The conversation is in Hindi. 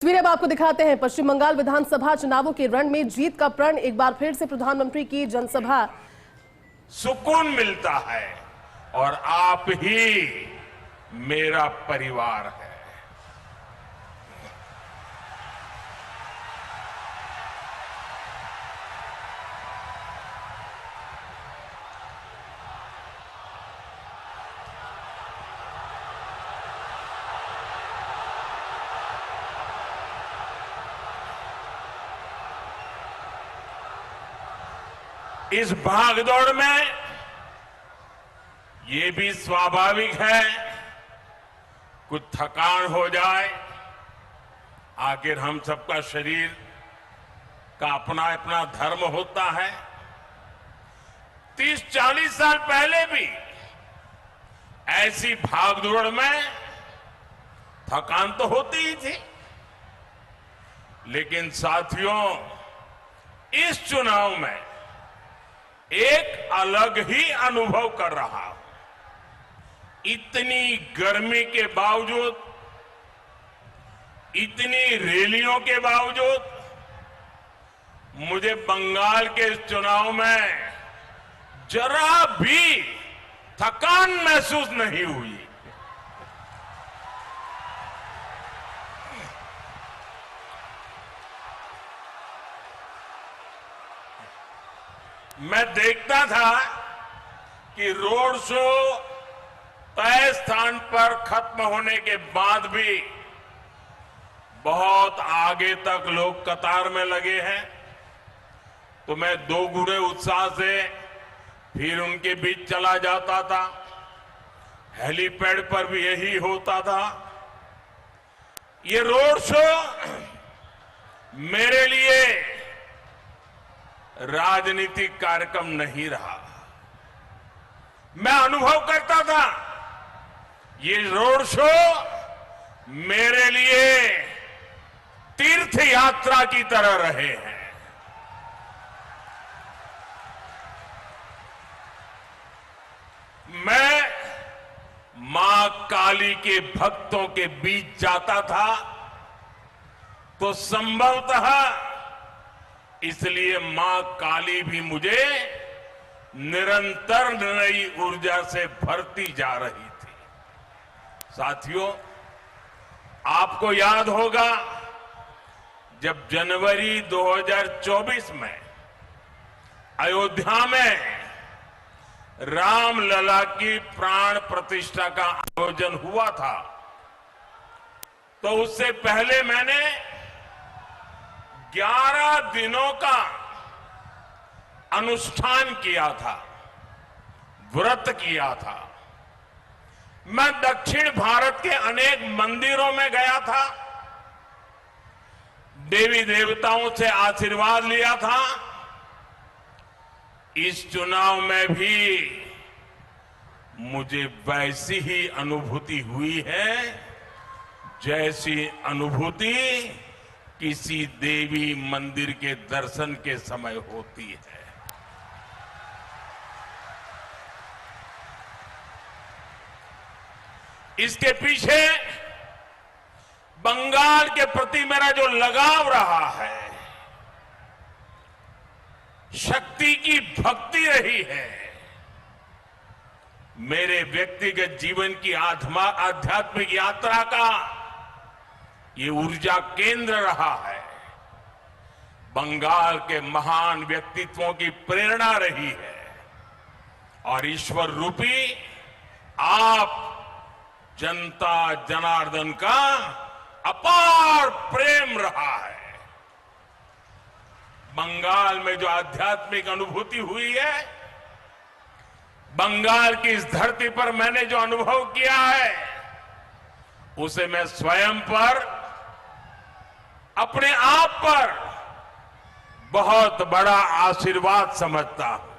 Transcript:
तस्वीरें अब आपको दिखाते हैं। पश्चिम बंगाल विधानसभा चुनावों के रण में जीत का प्रण, एक बार फिर से प्रधानमंत्री की जनसभा। सुकून मिलता है और आप ही मेरा परिवार है। इस भागदौड़ में ये भी स्वाभाविक है कुछ थकान हो जाए। आखिर हम सबका शरीर का अपना अपना धर्म होता है। 30-40 साल पहले भी ऐसी भागदौड़ में थकान तो होती ही थी, लेकिन साथियों, इस चुनाव में एक अलग ही अनुभव कर रहा हूं। इतनी गर्मी के बावजूद, इतनी रैलियों के बावजूद मुझे बंगाल के इस चुनाव में जरा भी थकान महसूस नहीं हुई। मैं देखता था कि रोड शो तय स्थान पर खत्म होने के बाद भी बहुत आगे तक लोग कतार में लगे हैं, तो मैं दोगुने उत्साह से फिर उनके बीच चला जाता था। हेलीपैड पर भी यही होता था। ये रोड शो मेरे लिए राजनीतिक कार्यक्रम नहीं रहा। मैं अनुभव करता था ये रोड शो मेरे लिए तीर्थ यात्रा की तरह रहे हैं। मैं मां काली के भक्तों के बीच जाता था तो संभवतः इसलिए मां काली भी मुझे निरंतर नई ऊर्जा से भरती जा रही थी। साथियों, आपको याद होगा जब जनवरी 2024 में अयोध्या में रामलला की प्राण प्रतिष्ठा का आयोजन हुआ था, तो उससे पहले मैंने 11 दिनों का अनुष्ठान किया था, व्रत किया था। मैं दक्षिण भारत के अनेक मंदिरों में गया था, देवी देवताओं से आशीर्वाद लिया था। इस चुनाव में भी मुझे वैसी ही अनुभूति हुई है जैसी अनुभूति किसी देवी मंदिर के दर्शन के समय होती है। इसके पीछे बंगाल के प्रति मेरा जो लगाव रहा है, शक्ति की भक्ति रही है, मेरे व्यक्तिगत जीवन की आध्यात्मिक यात्रा का ये ऊर्जा केंद्र रहा है। बंगाल के महान व्यक्तित्वों की प्रेरणा रही है और ईश्वर रूपी आप जनता जनार्दन का अपार प्रेम रहा है। बंगाल में जो आध्यात्मिक अनुभूति हुई है, बंगाल की इस धरती पर मैंने जो अनुभव किया है, उसे मैं स्वयं पर, अपने आप पर बहुत बड़ा आशीर्वाद समझता हूं।